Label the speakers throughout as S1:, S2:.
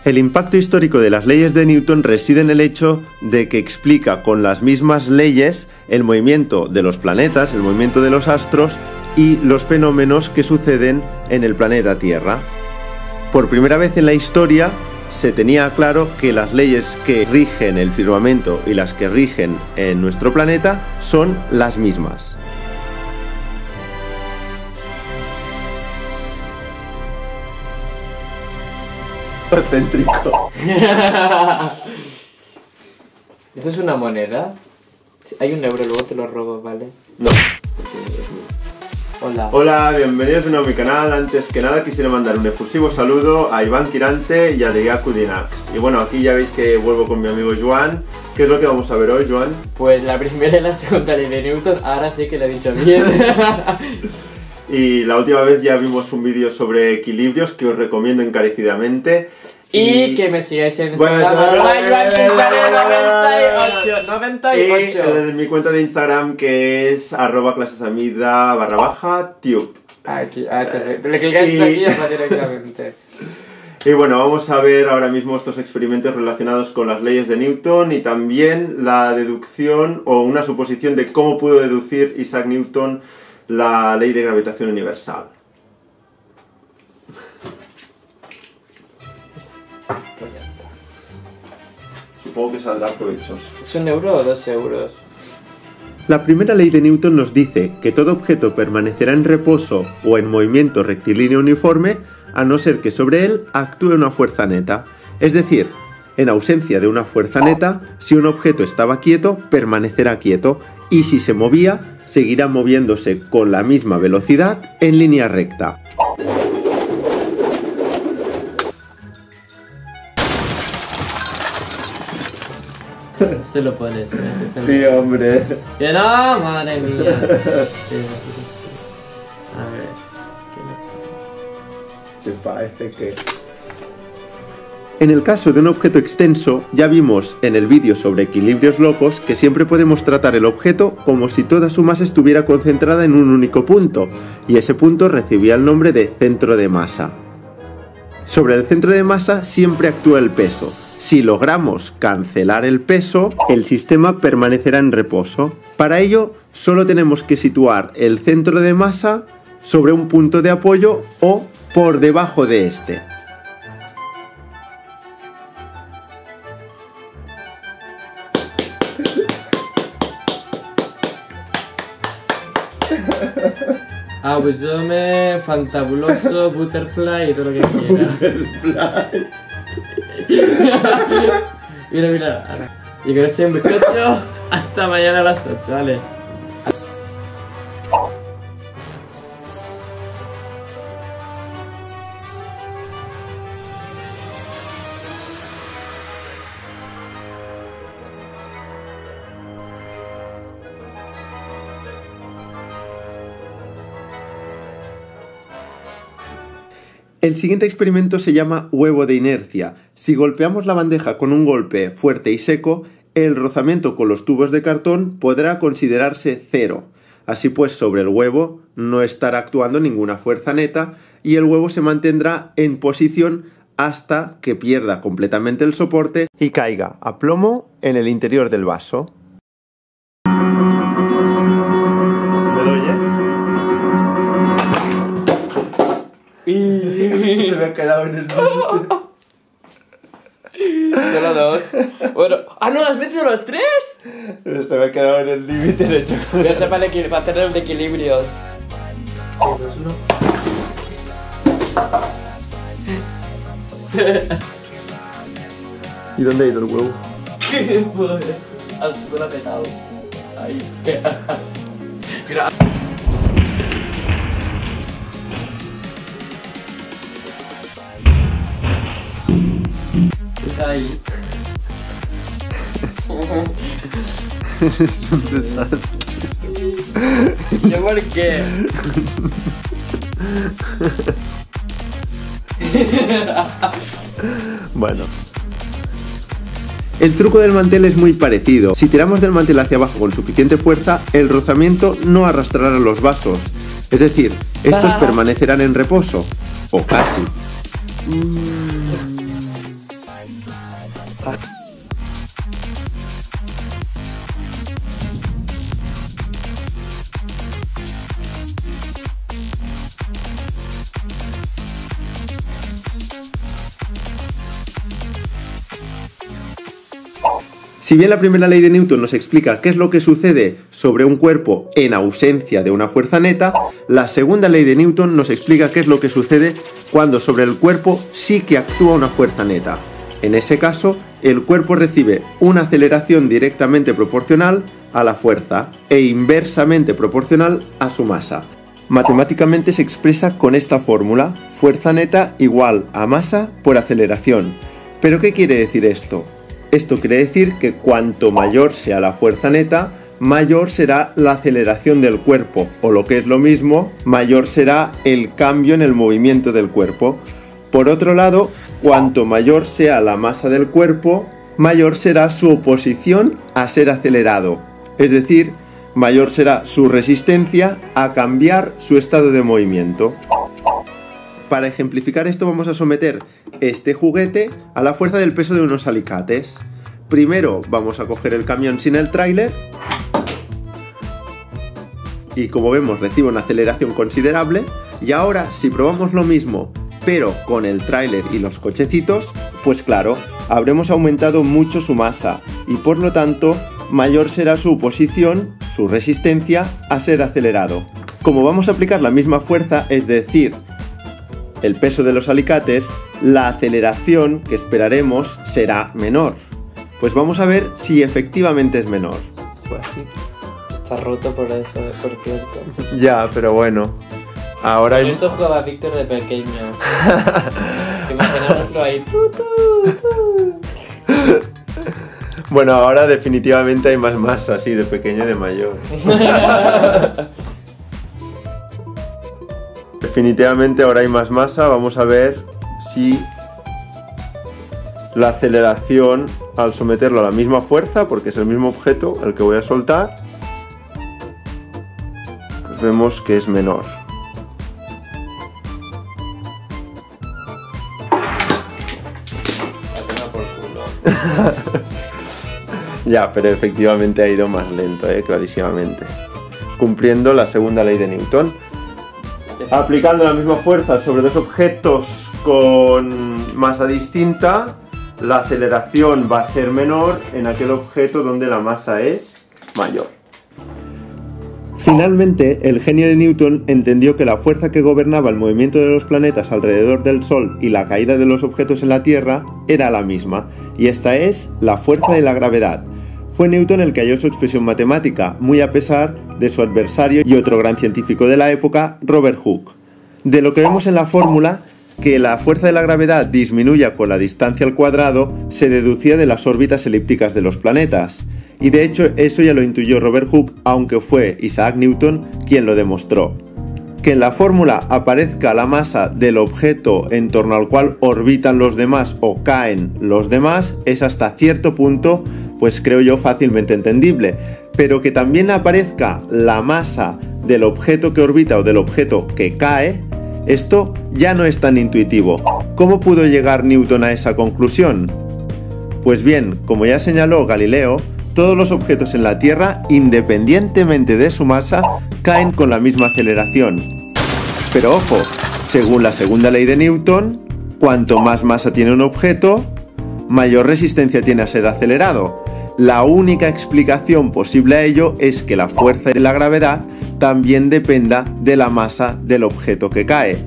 S1: El impacto histórico de las leyes de Newton reside en el hecho de que explica con las mismas leyes el movimiento de los planetas, el movimiento de los astros y los fenómenos que suceden en el planeta Tierra. Por primera vez en la historia se tenía claro que las leyes que rigen el firmamento y las que rigen en nuestro planeta son las mismas. Céntrico.
S2: ¿Esto es una moneda? Hay un euro, luego te lo robo, ¿vale?
S1: No.
S2: Hola.
S1: Hola, bienvenidos de nuevo a mi canal. Antes que nada quisiera mandar un efusivo saludo a Iván Quirante y a Deyaku Dinax. Y bueno, aquí ya veis que vuelvo con mi amigo Joan. ¿Qué es lo que vamos a ver hoy, Joan?
S2: Pues la primera y la segunda ley de Newton, ahora sí que lo he dicho bien.
S1: Y la última vez ya vimos un vídeo sobre equilibrios que os recomiendo encarecidamente.
S2: Y que me sigáis en
S1: Bueno,
S2: Instagram, 98.
S1: En mi cuenta de Instagram que es @clasesamida_tube.
S2: Aquí, le clicáis aquí y os va directamente.
S1: Y bueno, vamos a ver ahora mismo estos experimentos relacionados con las leyes de Newton y también la deducción o una suposición de cómo pudo deducir Isaac Newton la ley de gravitación universal. Supongo que saldrá provechoso.
S2: ¿Es 1 euro o 2 euros?
S1: La primera ley de Newton nos dice que todo objeto permanecerá en reposo o en movimiento rectilíneo uniforme a no ser que sobre él actúe una fuerza neta. Es decir, en ausencia de una fuerza neta, si un objeto estaba quieto, permanecerá quieto y si se movía, seguirá moviéndose con la misma velocidad en línea recta.
S2: Este lo pones,
S1: Sí, hombre.
S2: ¡Que no! ¡Madre mía! A ver...
S1: ¿Te parece que...? En el caso de un objeto extenso, ya vimos en el vídeo sobre equilibrios locos que siempre podemos tratar el objeto como si toda su masa estuviera concentrada en un único punto, y ese punto recibía el nombre de centro de masa. Sobre el centro de masa siempre actúa el peso. Si logramos cancelar el peso, el sistema permanecerá en reposo. Para ello, solo tenemos que situar el centro de masa sobre un punto de apoyo o por debajo de este.
S2: Abusome, fantabuloso, butterfly y todo lo que quiera.
S1: Butterfly.
S2: Mira. Y con este bizcocho, hasta mañana a las 8, vale.
S1: El siguiente experimento se llama huevo de inercia. Si golpeamos la bandeja con un golpe fuerte y seco, el rozamiento con los tubos de cartón podrá considerarse cero. Así pues, sobre el huevo no estará actuando ninguna fuerza neta y el huevo se mantendrá en posición hasta que pierda completamente el soporte y caiga a plomo en el interior del vaso. ¿Me doy, Se me ha quedado en el límite.
S2: Solo 2. Bueno. ¡Ah, no! ¿Has metido los 3?
S1: Se me ha quedado en el límite de hecho.
S2: Voy a hacer para hacer el de equilibrios.
S1: ¿Y dónde ha ido el huevo?
S2: Al suelo apretado. Ahí. Mira. Ahí.
S1: Es un desastre.
S2: ¿Yo por qué?
S1: Bueno. El truco del mantel es muy parecido. Si tiramos del mantel hacia abajo con suficiente fuerza, el rozamiento no arrastrará los vasos. Es decir, estos permanecerán en reposo. O casi. Si bien la primera ley de Newton nos explica qué es lo que sucede sobre un cuerpo en ausencia de una fuerza neta, la segunda ley de Newton nos explica qué es lo que sucede cuando sobre el cuerpo sí que actúa una fuerza neta. En ese caso, el cuerpo recibe una aceleración directamente proporcional a la fuerza e inversamente proporcional a su masa. Matemáticamente se expresa con esta fórmula: fuerza neta igual a masa por aceleración. ¿Pero qué quiere decir esto? Esto quiere decir que cuanto mayor sea la fuerza neta, mayor será la aceleración del cuerpo, o lo que es lo mismo, mayor será el cambio en el movimiento del cuerpo. Por otro lado, cuanto mayor sea la masa del cuerpo, mayor será su oposición a ser acelerado, es decir, mayor será su resistencia a cambiar su estado de movimiento. Para ejemplificar esto vamos a someter este juguete a la fuerza del peso de unos alicates. Primero vamos a coger el camión sin el tráiler y, como vemos, recibe una aceleración considerable. Y ahora, si probamos lo mismo pero con el tráiler y los cochecitos, pues claro, habremos aumentado mucho su masa y por lo tanto mayor será su oposición, su resistencia a ser acelerado. Como vamos a aplicar la misma fuerza, es decir, el peso de los alicates, la aceleración que esperaremos será menor. Pues vamos a ver si efectivamente es menor.
S2: Pues sí. Está roto por eso, por cierto.
S1: Ya, pero bueno. Ahora
S2: Con esto jugaba Víctor de pequeño. Imaginároslo ahí.
S1: Bueno, ahora definitivamente hay más masa, así de pequeño y de mayor. Definitivamente ahora hay más masa. Vamos a ver si la aceleración, al someterlo a la misma fuerza, porque es el mismo objeto el que voy a soltar, pues vemos que es menor. Ya, pero efectivamente ha ido más lento, clarísimamente. Cumpliendo la segunda ley de Newton. Aplicando la misma fuerza sobre dos objetos con masa distinta, la aceleración va a ser menor en aquel objeto donde la masa es mayor. Finalmente, el genio de Newton entendió que la fuerza que gobernaba el movimiento de los planetas alrededor del Sol y la caída de los objetos en la Tierra era la misma, y esta es la fuerza de la gravedad. Fue Newton el que halló su expresión matemática, muy a pesar de su adversario y otro gran científico de la época, Robert Hooke. De lo que vemos en la fórmula, que la fuerza de la gravedad disminuya con la distancia al cuadrado, se deducía de las órbitas elípticas de los planetas. Y de hecho eso ya lo intuyó Robert Hooke, aunque fue Isaac Newton quien lo demostró. Que en la fórmula aparezca la masa del objeto en torno al cual orbitan los demás o caen los demás es hasta cierto punto, pues creo yo, fácilmente entendible. Pero que también aparezca la masa del objeto que orbita o del objeto que cae, esto ya no es tan intuitivo. ¿Cómo pudo llegar Newton a esa conclusión? Pues bien, como ya señaló Galileo, todos los objetos en la Tierra, independientemente de su masa, caen con la misma aceleración. Pero ojo, según la segunda ley de Newton, cuanto más masa tiene un objeto, mayor resistencia tiene a ser acelerado. La única explicación posible a ello es que la fuerza de la gravedad también dependa de la masa del objeto que cae.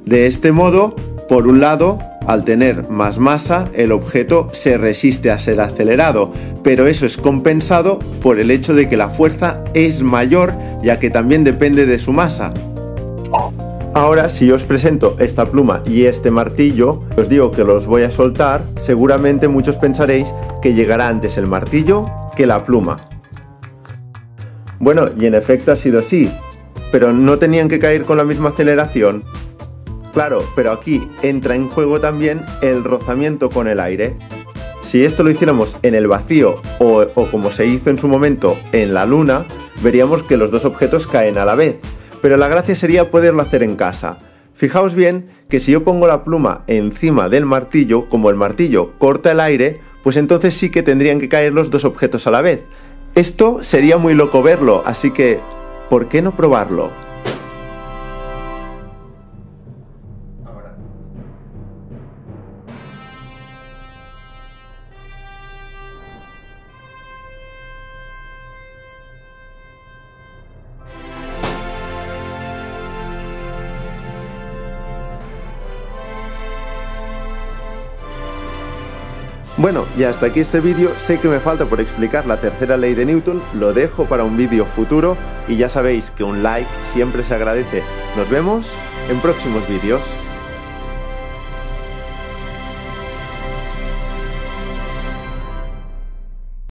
S1: De este modo, por un lado, al tener más masa, el objeto se resiste a ser acelerado, pero eso es compensado por el hecho de que la fuerza es mayor, ya que también depende de su masa. Ahora, si yo os presento esta pluma y este martillo, os digo que los voy a soltar, seguramente muchos pensaréis que llegará antes el martillo que la pluma. Bueno, y en efecto ha sido así, pero ¿no tenían que caer con la misma aceleración? Claro, pero aquí entra en juego también el rozamiento con el aire. Si esto lo hiciéramos en el vacío o como se hizo en su momento en la Luna, veríamos que los dos objetos caen a la vez. Pero la gracia sería poderlo hacer en casa. Fijaos bien que si yo pongo la pluma encima del martillo, como el martillo corta el aire, pues entonces sí que tendrían que caer los dos objetos a la vez. Esto sería muy loco verlo, así que ¿por qué no probarlo? Bueno, y hasta aquí este vídeo. Sé que me falta por explicar la tercera ley de Newton, lo dejo para un vídeo futuro y ya sabéis que un like siempre se agradece. Nos vemos en próximos vídeos.